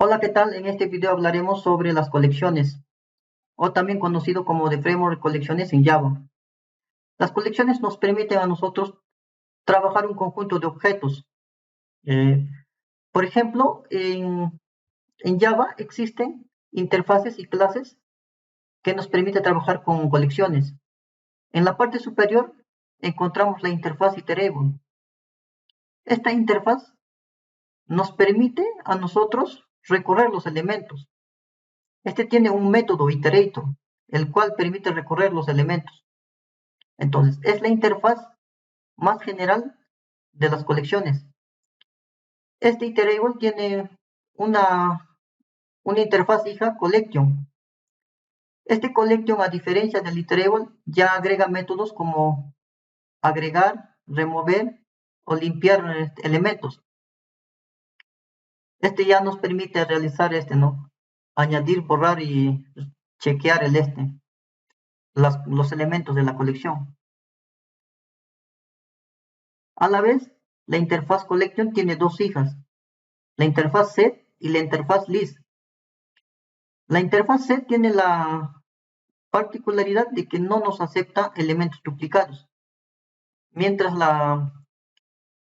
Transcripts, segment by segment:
Hola, ¿qué tal? En este video hablaremos sobre las colecciones, o también conocido como de framework colecciones en Java. Las colecciones nos permiten a nosotros trabajar un conjunto de objetos. Eh, por ejemplo, en Java existen interfaces y clases que nos permiten trabajar con colecciones. En la parte superior encontramos la interfaz iterable. Esta interfaz nos permite a nosotros recorrer los elementos. Este tiene un método iterator, el cual permite recorrer los elementos. Entonces, es la interfaz más general de las colecciones. Este iterable tiene una interfaz hija collection. Este collection, a diferencia del iterable, ya agrega métodos como agregar, remover o limpiar elementos. Este ya nos permite realizar ¿no? Añadir, borrar y chequear los elementos de la colección. A la vez, la interfaz collection tiene dos hijas, la interfaz set y la interfaz list. La interfaz set tiene la particularidad de que no nos acepta elementos duplicados, mientras la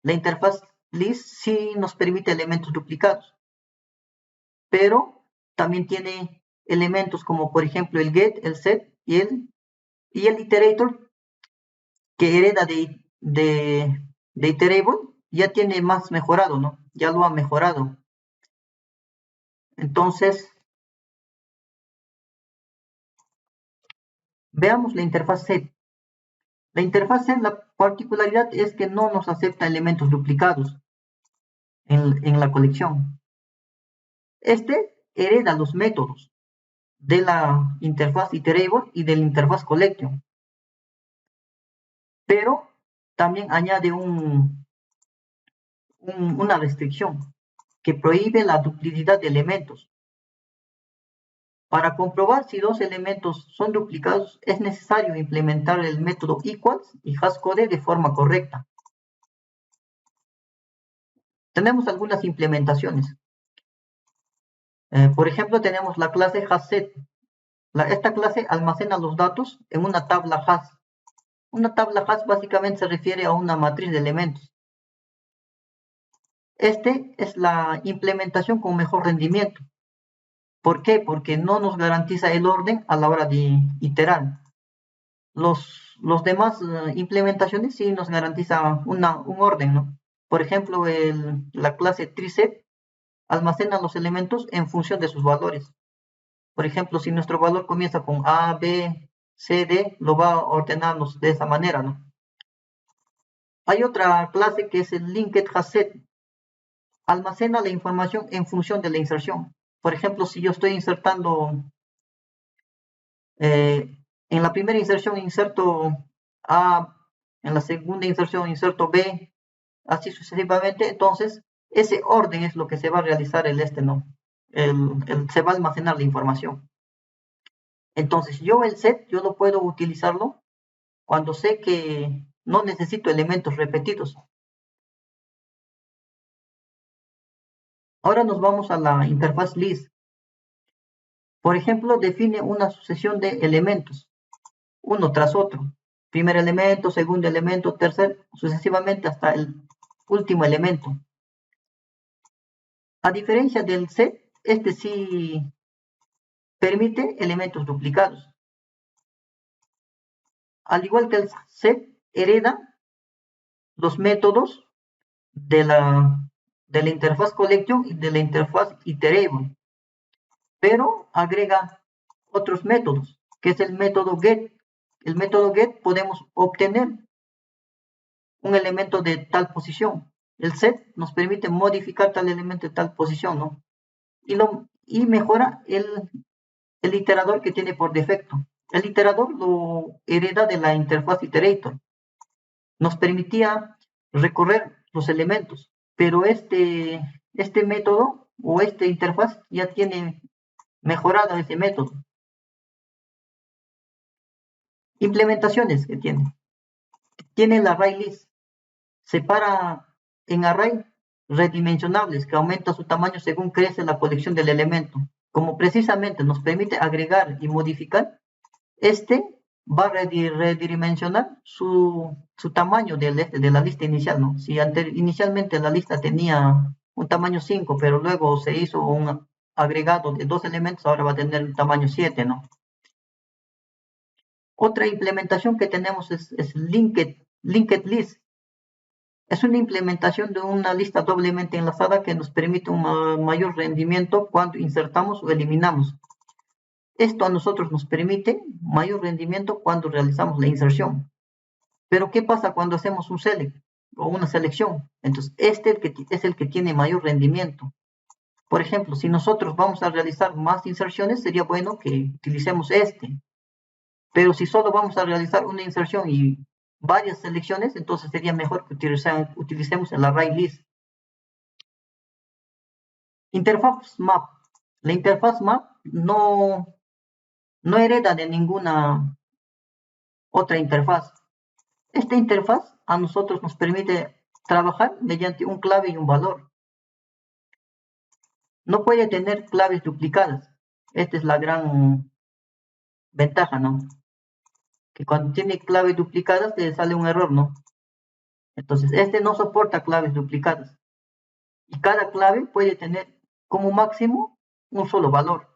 interfaz list sí nos permite elementos duplicados, pero también tiene elementos como por ejemplo el get, el set y el iterator, que hereda de iterable, ya tiene más mejorado, ¿no? Ya lo ha mejorado. Entonces, veamos la interfaz set. La interfaz set, la particularidad es que no nos acepta elementos duplicados en la colección. Este hereda los métodos de la interfaz iterable y de la interfaz collection, pero también añade una restricción que prohíbe la duplicidad de elementos. Para comprobar si dos elementos son duplicados, es necesario implementar el método equals y hashcode de forma correcta. Tenemos algunas implementaciones. Por ejemplo, tenemos la clase hashSet. Esta clase almacena los datos en una tabla hash. Una tabla hash básicamente se refiere a una matriz de elementos. Este es la implementación con mejor rendimiento. ¿Por qué? Porque no nos garantiza el orden a la hora de iterar. Los demás implementaciones sí nos garantiza un orden, ¿no? Por ejemplo, la clase treeset almacena los elementos en función de sus valores. Por ejemplo, si nuestro valor comienza con A, B, C, D, lo va a ordenarnos de esa manera, ¿no? Hay otra clase que es el linked hashset. Almacena la información en función de la inserción. Por ejemplo, si yo estoy insertando, en la primera inserción inserto A, en la segunda inserción inserto B, así sucesivamente, entonces ese orden es lo que se va a realizar ¿no? Se va a almacenar la información. Entonces el set, yo lo puedo utilizarlo cuando sé que no necesito elementos repetidos. Ahora nos vamos a la interfaz list. Por ejemplo, define una sucesión de elementos, uno tras otro. Primer elemento, segundo elemento, tercer, sucesivamente hasta el último elemento. A diferencia del set, este sí permite elementos duplicados. Al igual que el set, hereda los métodos de la interfaz collection y de la interfaz iterable, pero agrega otros métodos, que es el método get. El método get podemos obtener un elemento de tal posición. El set nos permite modificar tal elemento de tal posición, ¿no? Y mejora el iterador que tiene por defecto. El iterador lo hereda de la interfaz iterator. Nos permitía recorrer los elementos, pero este método o esta interfaz ya tiene mejorado ese método. Implementaciones que tiene. Tiene el array list. Separa en array redimensionables que aumenta su tamaño según crece la colección del elemento. Como precisamente nos permite agregar y modificar, va a redimensionar su tamaño de la lista inicial, ¿no? Si inicialmente la lista tenía un tamaño 5, pero luego se hizo un agregado de 2 elementos, ahora va a tener un tamaño 7, ¿no? Otra implementación que tenemos es linked list. Es una implementación de una lista doblemente enlazada que nos permite un mayor rendimiento cuando insertamos o eliminamos. Esto a nosotros nos permite mayor rendimiento cuando realizamos la inserción. Pero ¿qué pasa cuando hacemos un select o una selección? Entonces, es el que tiene mayor rendimiento. Por ejemplo, si nosotros vamos a realizar más inserciones, sería bueno que utilicemos este. Pero si solo vamos a realizar una inserción y varias selecciones, entonces sería mejor que utilicemos el array list. Interfaz map. La interfaz map no hereda de ninguna otra interfaz. Esta interfaz a nosotros nos permite trabajar mediante un clave y un valor. No puede tener claves duplicadas. Esta es la gran ventaja, ¿no? Que cuando tiene claves duplicadas te sale un error, ¿no? Entonces, este no soporta claves duplicadas. Y cada clave puede tener como máximo un solo valor.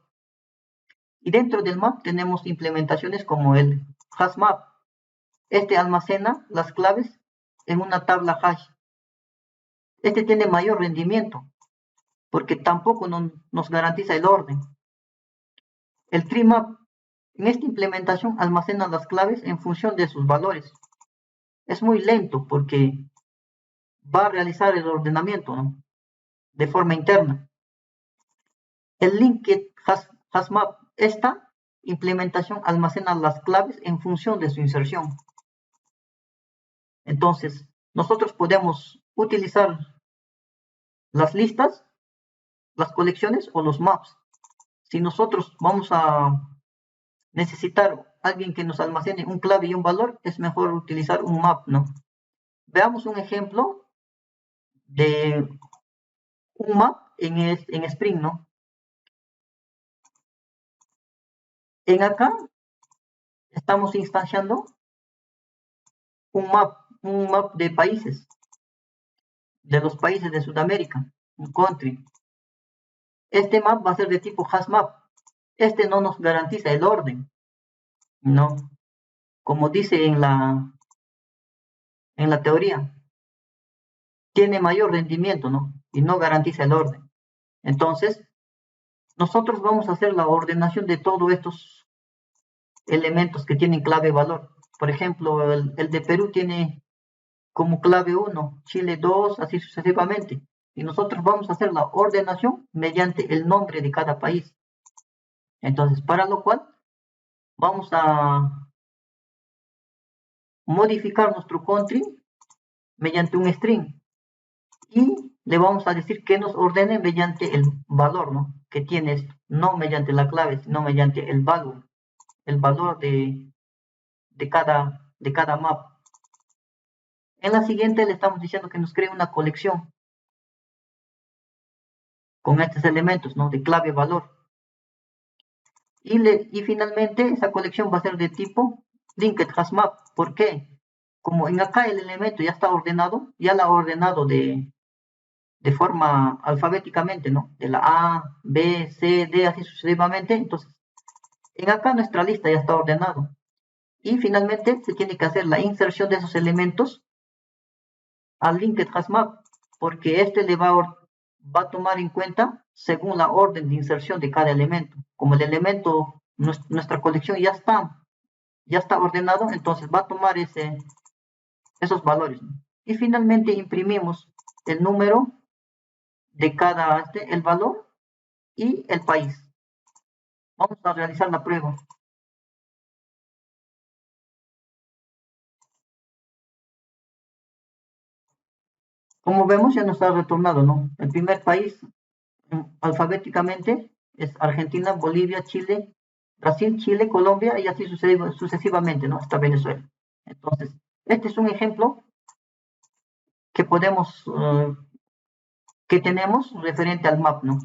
Y dentro del map tenemos implementaciones como el hash map. Este almacena las claves en una tabla hash. Este tiene mayor rendimiento porque tampoco nos garantiza el orden. El tree map, en esta implementación almacena las claves en función de sus valores. Es muy lento porque va a realizar el ordenamiento, ¿no? De forma interna. El linked hash map, esta implementación almacena las claves en función de su inserción. Entonces, nosotros podemos utilizar las listas, las colecciones o los maps. Si nosotros vamos a necesitar alguien que nos almacene un clave y un valor, es mejor utilizar un map, ¿no? Veamos un ejemplo de un map en Spring, ¿no? En acá estamos instanciando un map de países, de los países de Sudamérica, un country. Este map va a ser de tipo hash map. Este no nos garantiza el orden, ¿no? Como dice en la teoría, tiene mayor rendimiento, ¿no? Y no garantiza el orden. Entonces, nosotros vamos a hacer la ordenación de todos estos elementos que tienen clave valor. Por ejemplo, el de Perú tiene como clave 1, Chile 2, así sucesivamente. Y nosotros vamos a hacer la ordenación mediante el nombre de cada país. Entonces, para lo cual, vamos a modificar nuestro country mediante un string. Y le vamos a decir que nos ordene mediante el valor, ¿no? Que tiene esto. No mediante la clave, sino mediante el valor. El valor de cada map. En la siguiente le estamos diciendo que nos cree una colección con estos elementos, ¿no? De clave valor. Y finalmente esa colección va a ser de tipo linked hash map. ¿Por qué? Como en acá el elemento ya está ordenado, ya la ha ordenado de forma alfabéticamente, ¿no? De la A, B, C, D, así sucesivamente. Entonces, en acá nuestra lista ya está ordenado. Y finalmente se tiene que hacer la inserción de esos elementos al linked hash map, porque este le va a tomar en cuenta según la orden de inserción de cada elemento. Como el elemento, nuestra colección ya está ordenado, entonces va a tomar esos valores. Y finalmente imprimimos el número de cada, el valor y el país. Vamos a realizar la prueba. Como vemos, ya nos ha retornado, ¿no? El primer país alfabéticamente es Argentina, Bolivia, Chile, Brasil, Chile, Colombia y así sucesivamente, ¿no? Hasta Venezuela. Entonces, este es un ejemplo que podemos que tenemos referente al map, ¿no?